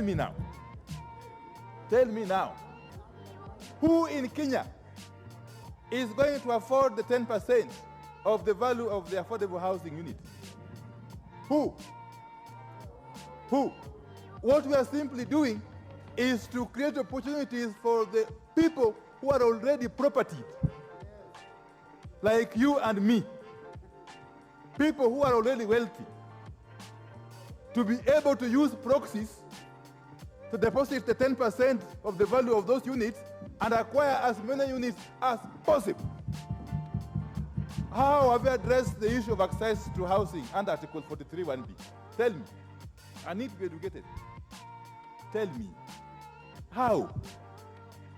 me now, who in Kenya is going to afford the 10% of the value of the affordable housing unit? Who? What we are simply doing is to create opportunities for the people who are already propertied, like you and me, people who are already wealthy, to be able to use proxies to deposit the 10% of the value of those units and acquire as many units as possible. How have you addressed the issue of access to housing under Article 43(1)(b)? Tell me. I need to be educated. Tell me. How?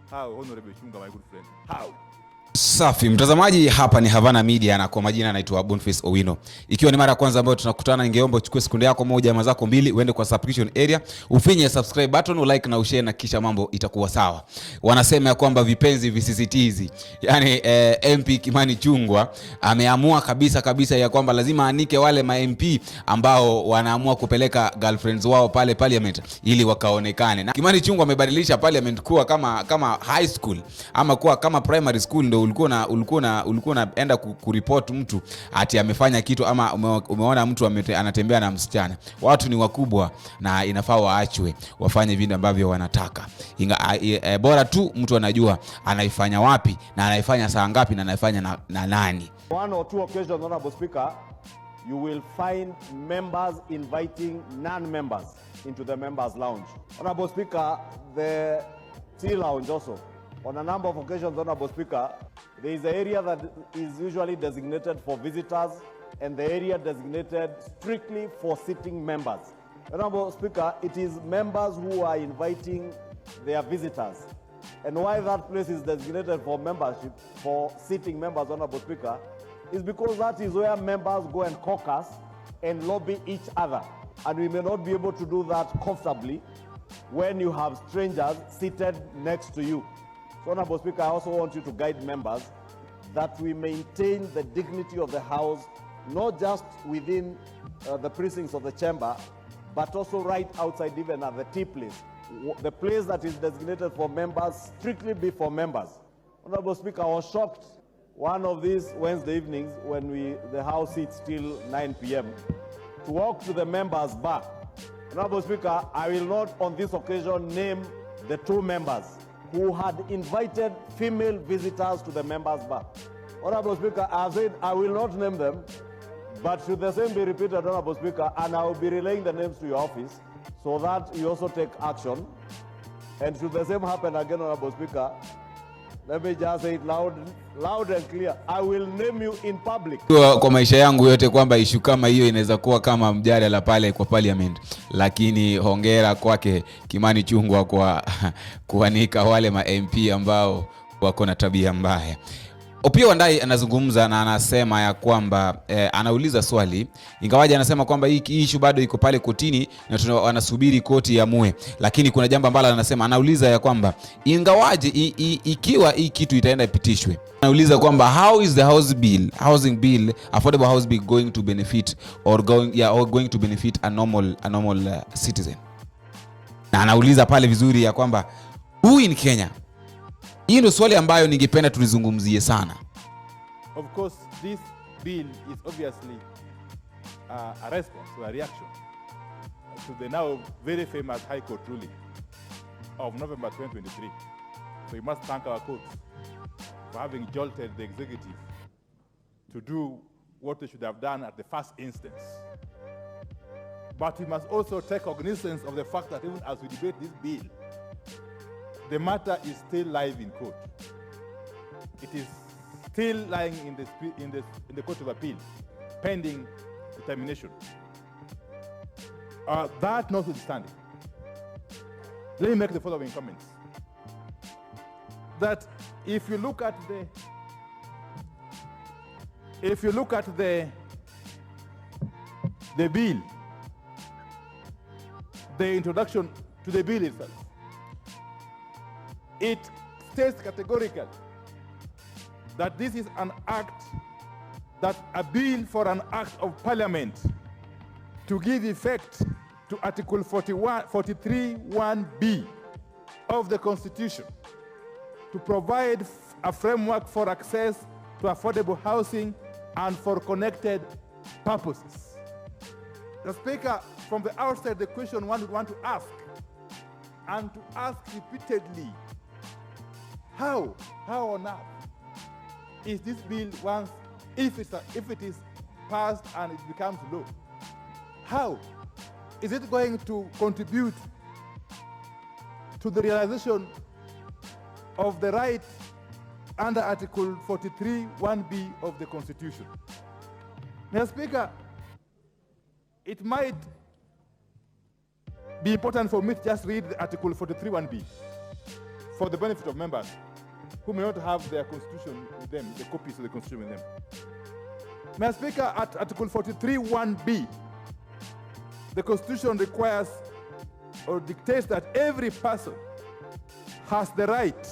How, Honorable Chunga, my good friend? How? Safi mtazamaji, hapa ni Havana Media na kwa majina anaitwa Boniface Owino. Ikiwa ni mara ya kwanza ambayo tunakutana, ningeomba uchukue sekunde yako moja ama zako mbili uende kwa subscription area, ufinye subscribe button, ulike na ushare, na kisha mambo itakuwa sawa. Wanasema ya kwamba vipenzi visisitizi. Yani MP Kimani Chungwa ameamua kabisa ya kwamba lazima anike wale ma MP ambao wanaamua kupeleka girlfriends wao pale parliament ili wakaonekane. Na Kimani Chungwa amebadilisha parliament kuwa kama high school ama kuwa kama primary school. Ndio ulikuwa unaenda kuripoti mtu ati amefanya kitu ama umeona mtu anatembea na msichana. Watu ni wakubwa na inafaa waachwe wafanye vitu ambavyo wanataka. Bora tu mtu anajua anaifanya wapi na anaifanya saa ngapi na anaifanya na nani. One or two occasions, Honorable Speaker, you will find members inviting non-members into the members' lounge. Honorable Speaker, the tea lounge also. On a number of occasions, Honorable Speaker, there is an area that is usually designated for visitors and the area designated strictly for sitting members. Honorable Speaker, it is members who are inviting their visitors. And why that place is designated for membership, for sitting members, Honorable Speaker, is because that is where members go and caucus and lobby each other. And we may not be able to do that comfortably when you have strangers seated next to you. So, Honorable Speaker, I also want you to guide members that we maintain the dignity of the House, not just within the precincts of the chamber, but also right outside, even at the tea place. The place that is designated for members, strictly be for members. Honorable Speaker, I was shocked one of these Wednesday evenings when the House sits till 9 p.m. to walk to the members' bar. Honorable Speaker, I will not on this occasion name the two members who had invited female visitors to the members' bar. Honorable Speaker, I have said I will not name them, but should the same be repeated, Honorable Speaker, and I will be relaying the names to your office so that you also take action. And should the same happen again, Honorable Speaker, let me just say it loud and clear. I will name you in public. Kwa maisha yangu yote kwamba issue kama hiyo inaweza kuwa kama mjadala pale kwa parliament, lakini hongera kwake Kimani Chungwa kwa kuanika wale ma MP ambao wako na tabia mbaya. Opiyo Wandayi anazungumza na anasema ya kwamba anauliza swali, ingawaje anasema kwamba hii issue bado iko pale kotini na wanasubiri koti iamue, lakini kuna jambo ambalo anasema, anauliza ya kwamba ingawaje ikiwa hii kitu itaenda ipitishwe, anauliza kwamba how is the housing bill, affordable house bill going to benefit or going to benefit a normal citizen. Na anauliza pale vizuri ya kwamba who in Kenya. Hii ndio swali ambayo ningependa tulizungumzie sana. Of course, this bill is obviously a response or a reaction to the now very famous High Court ruling of November 2023. So we must thank our courts for having jolted the executive to do what they should have done at the first instance. But we must also take cognizance of the fact that even as we debate this bill, the matter is still live in court. It is still lying in the Court of Appeal, pending determination. That notwithstanding, let me make the following comments. That if you look at the bill, the introduction to the bill itself, it states categorically that this is an act, that a bill for an act of parliament to give effect to Article 43(1)(b) of the Constitution to provide a framework for access to affordable housing and for connected purposes. The Speaker, from the outset, the question one would want to ask, and to ask repeatedly, how on earth is this bill once, if it is passed and it becomes law, how is it going to contribute to the realization of the right under Article 43(1)(b) of the Constitution? Mr. Speaker, it might be important for me to just read Article 43(1)(b) for the benefit of members who may not have their Constitution with them, the copies of the Constitution with them. Mr. Speaker, at Article 43(1)(b), the Constitution requires or dictates that every person has the right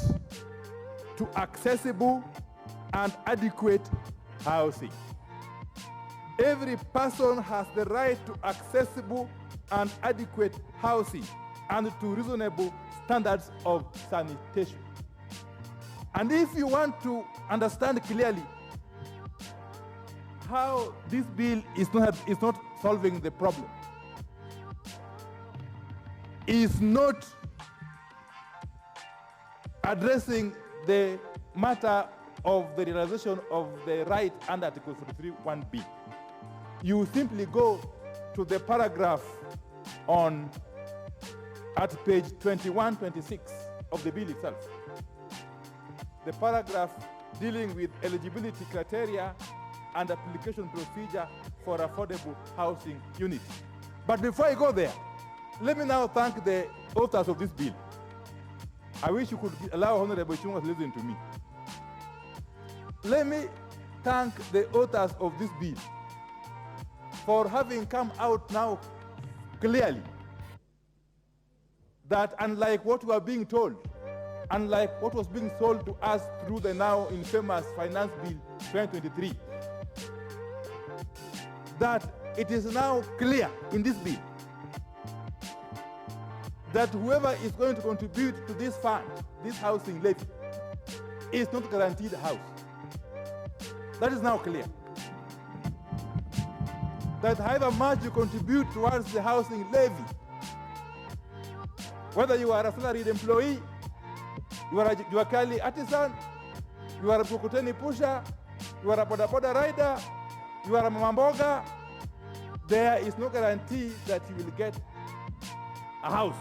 to accessible and adequate housing. Every person has the right to accessible and adequate housing and to reasonable standards of sanitation. And if you want to understand clearly how this bill is not solving the problem, is not addressing the matter of the realization of the right under Article 43(1)(b), you simply go to the paragraph at page 21-26 of the bill itself. The paragraph dealing with eligibility criteria and application procedure for affordable housing units. But before I go there, let me now thank the authors of this bill. I wish you could allow Honorable Chunga to listen to me. Let me thank the authors of this bill for having come out now clearly that, unlike what we are being told, unlike what was being sold to us through the now infamous Finance Bill 2023, that it is now clear in this bill that whoever is going to contribute to this fund, this housing levy, is not guaranteed a house. That is now clear. That however much you contribute towards the housing levy, whether you are a salaried employee, you are a Kali artisan, you are a Mkokoteni pusher, you are a boda rider, you are a mamamboga, there is no guarantee that you will get a house.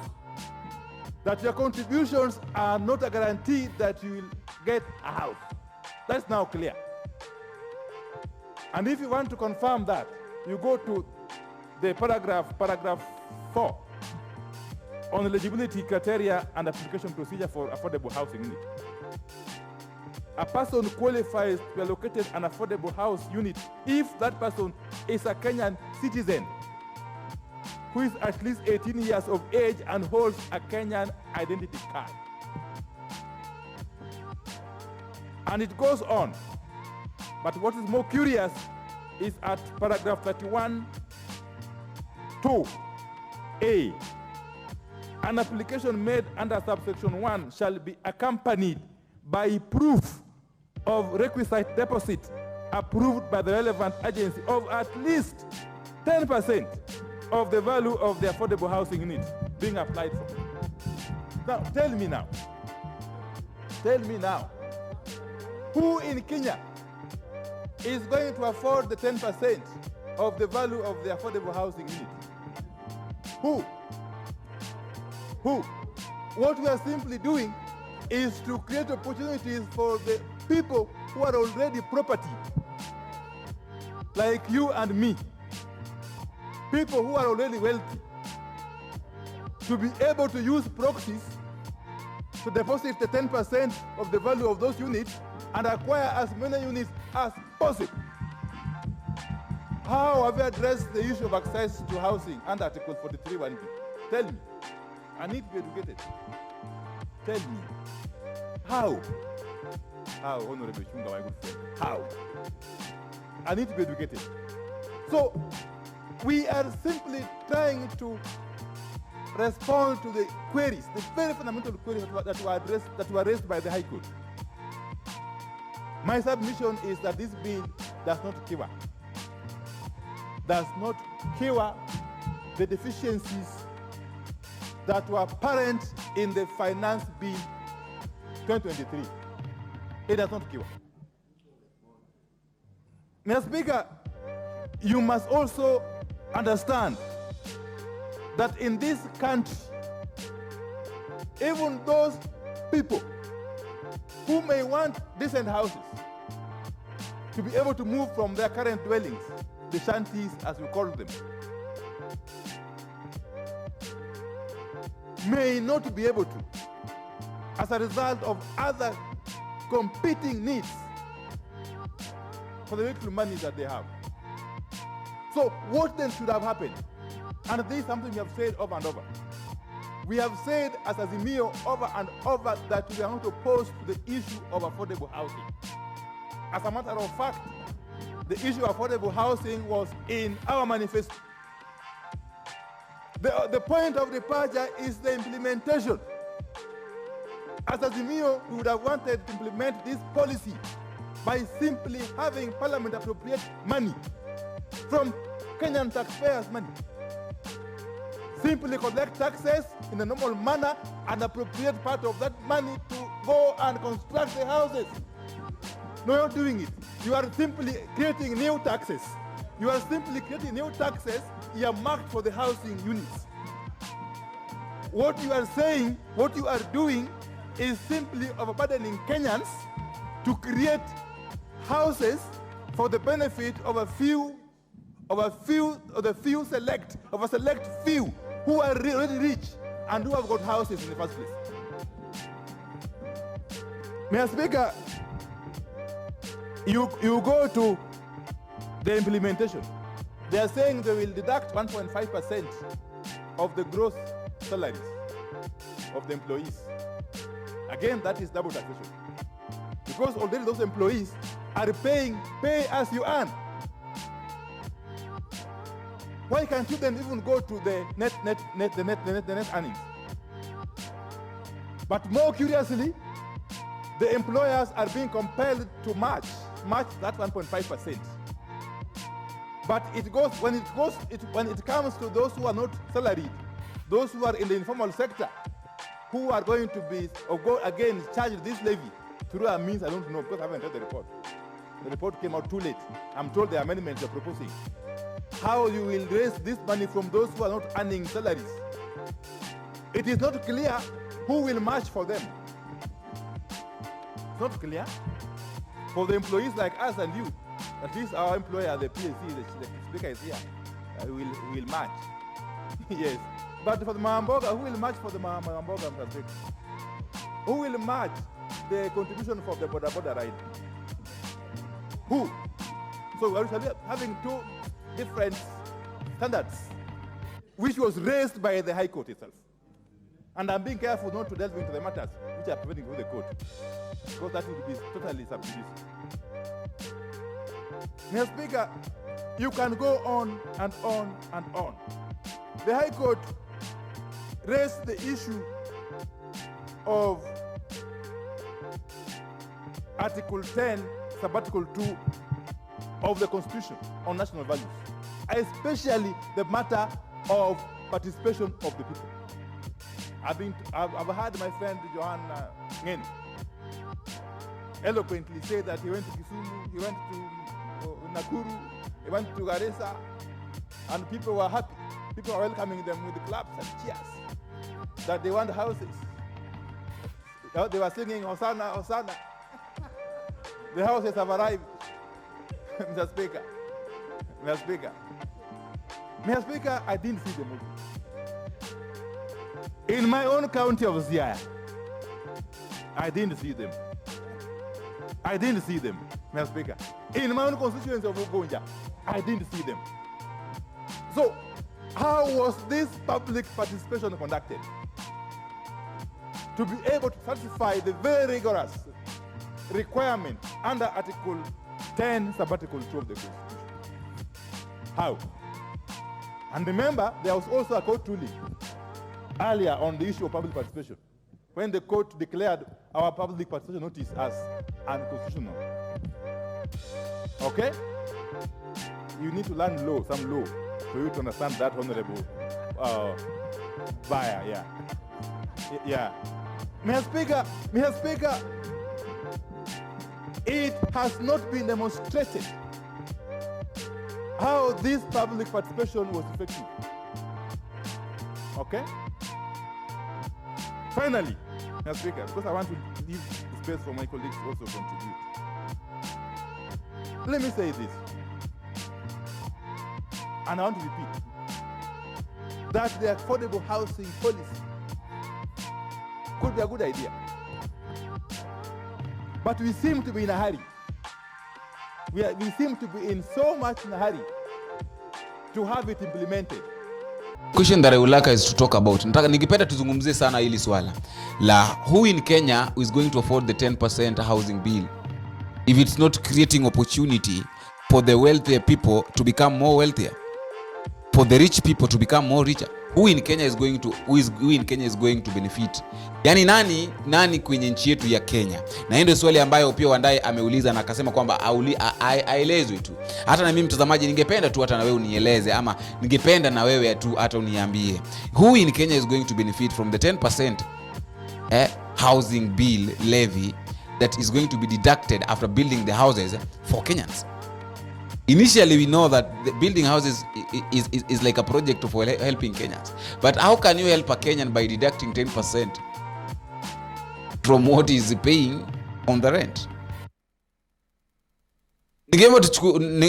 That your contributions are not a guarantee that you will get a house. That's now clear. And if you want to confirm that, you go to the paragraph 4 on eligibility criteria and application procedure for affordable housing unit. A person qualifies to be allocated an affordable house unit if that person is a Kenyan citizen who is at least 18 years of age and holds a Kenyan identity card. And it goes on. But what is more curious is at paragraph 31(2)(a). An application made under subsection 1 shall be accompanied by proof of requisite deposit approved by the relevant agency of at least 10% of the value of the affordable housing unit being applied for. Now, tell me now, who in Kenya is going to afford the 10% of the value of the affordable housing unit? Who? What we are simply doing is to create opportunities for the people who are already property, like you and me, people who are already wealthy, to be able to use proxies to deposit the 10% of the value of those units and acquire as many units as possible. How have you addressed the issue of access to housing under Article 43(1)(b)? Tell me. I need to be educated. Tell me. How? How, Honorable Chunga, my good friend? How? I need to be educated. So, we are simply trying to respond to the queries, the very fundamental queries that were raised by the High Court. My submission is that this bill does not cure the deficiencies that were apparent in the Finance Bill 2023. It does not cure. Mr. Speaker, you must also understand that in this country, even those people who may want decent houses to be able to move from their current dwellings, the shanties as we call them, may not be able to, as a result of other competing needs for the little money that they have. So what then should have happened? And this is something we have said over and over. We have said as Azimio over and over that we are not opposed to the issue of affordable housing. As a matter of fact, the issue of affordable housing was in our manifesto. The point of departure is the implementation. As Azimio, we would have wanted to implement this policy by simply having Parliament appropriate money from Kenyan taxpayers' money. Simply collect taxes in a normal manner and appropriate part of that money to go and construct the houses. No, you're not doing it. You are simply creating new taxes. You are simply creating new taxes earmarked for the housing units. What you are saying, what you are doing is simply overburdening Kenyans to create houses for the benefit of a select few who are really rich and who have got houses in the first place. Mr. Speaker, you go to the implementation. They are saying they will deduct 1.5% of the gross salaries of the employees. Again, that is double taxation. Because already those employees are pay as you earn. Why can't you then even go to the net earnings? But more curiously, the employers are being compelled to match that 1.5%. But when it comes to those who are not salaried, those who are in the informal sector, who are going to be or go again charge this levy through a means I don't know because I haven't read the report. The report came out too late. I'm told the amendments are proposing. How you will raise this money from those who are not earning salaries. It is not clear who will match for them. It's not clear. For the employees like us and you, at least our employer, the PLC, the speaker is here, will match. Yes. But for the Mamboga, who will match for the Mamboga? Who will match the contribution for the border ride? Who? So we are having two different standards, which was raised by the High Court itself. And I'm being careful not to delve into the matters which are preventing through the court, because that would be totally sub judice. Mr. Speaker, you can go on and on and on. The High Court raised the issue of Article 10, Subarticle 2 of the Constitution on national values, especially the matter of participation of the people. I've heard my friend Johan Ngeni eloquently say that he went to Kisumu, he went to Nakuru, he went to Garissa, and people were happy. People were welcoming them with claps and cheers, that they want houses. They were singing, Hosanna, Hosanna. The houses have arrived. Mr. Speaker. Mr. Speaker, I didn't see the movie. In my own county of Ziaya, I didn't see them. Mr. Speaker. In my own constituency of Ugonja, I didn't see them. So, how was this public participation conducted? To be able to satisfy the very rigorous requirement under Article 10, Subarticle 2 of the Constitution. How? And remember, there was also a court ruling earlier on the issue of public participation, when the court declared our public participation notice as unconstitutional. Okay? You need to learn law, some law, for you to understand that, honorable buyer, yeah. Yeah. Mr. Speaker, it has not been demonstrated how this public participation was effective. Okay? Finally, Mr. Speaker, because I want to leave space for my colleagues to also contribute. Let me say this, and I want to repeat, that the affordable housing policy could be a good idea. But we seem to be in a hurry. We seem to be in so much in a hurry to have it implemented. Question that I would like is to talk about. Ningependa tuzungumzie sana hili swala la who in Kenya is going to afford the 10% housing bill if it's not creating opportunity for the wealthier people to become more wealthier, for the rich people to become more richer. Who in Kenya is going to benefit? Yani nani kwenye nchi yetu ya Kenya? Na hiyo ndio swali ambayo pia Wandayi ameuliza na akasema kwamba aelezwe tu. Hata na mimi mtazamaji ningependa tu hata na wewe unieleze, ama ningependa na wewe tu hata uniambie. Who in Kenya is going to benefit from the 10% housing bill levy that is going to be deducted after building the houses for Kenyans? Initially, we know that the building houses is like a project for helping Kenyans. But how can you help a Kenyan by deducting 10% from what he's paying on the rent?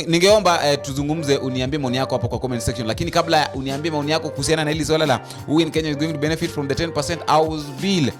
Ningeomba tuzungumze, uniambie maoni yako hapo kwa comment section. Lakini kabla uniambie maoni yako kuhusiana na hili swala la who in Kenya is going to benefit from the 10% house bill,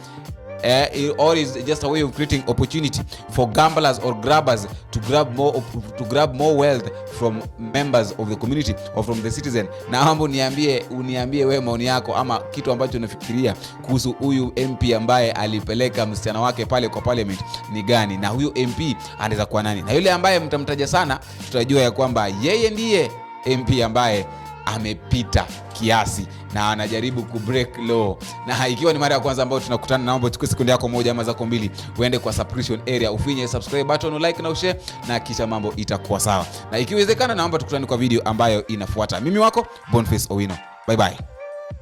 or is just a way of creating opportunity for gamblers or grabbers to grab more wealth from members of the community or from the citizen? Na mambo uniambie wewe maoni yako, ama kitu ambacho unafikiria kuhusu huyu MP ambaye alipeleka msichana wake pale kwa parliament ni gani, na huyu MP anaweza kuwa nani? Na yule ambaye mtamtaja sana, tutajua ya kwamba yeye ndiye MP ambaye amepita kiasi na anajaribu kubreak law. Na ikiwa ni mara ya kwanza ambayo tunakutana, naomba uchukue sekunde yako moja ama zako mbili uende kwa subscription area, ufinye subscribe button, like na ushare, na kisha mambo itakuwa sawa. Na ikiwezekana naomba tukutane kwa video ambayo inafuata. Mimi wako Boniface Owino. Bye bye.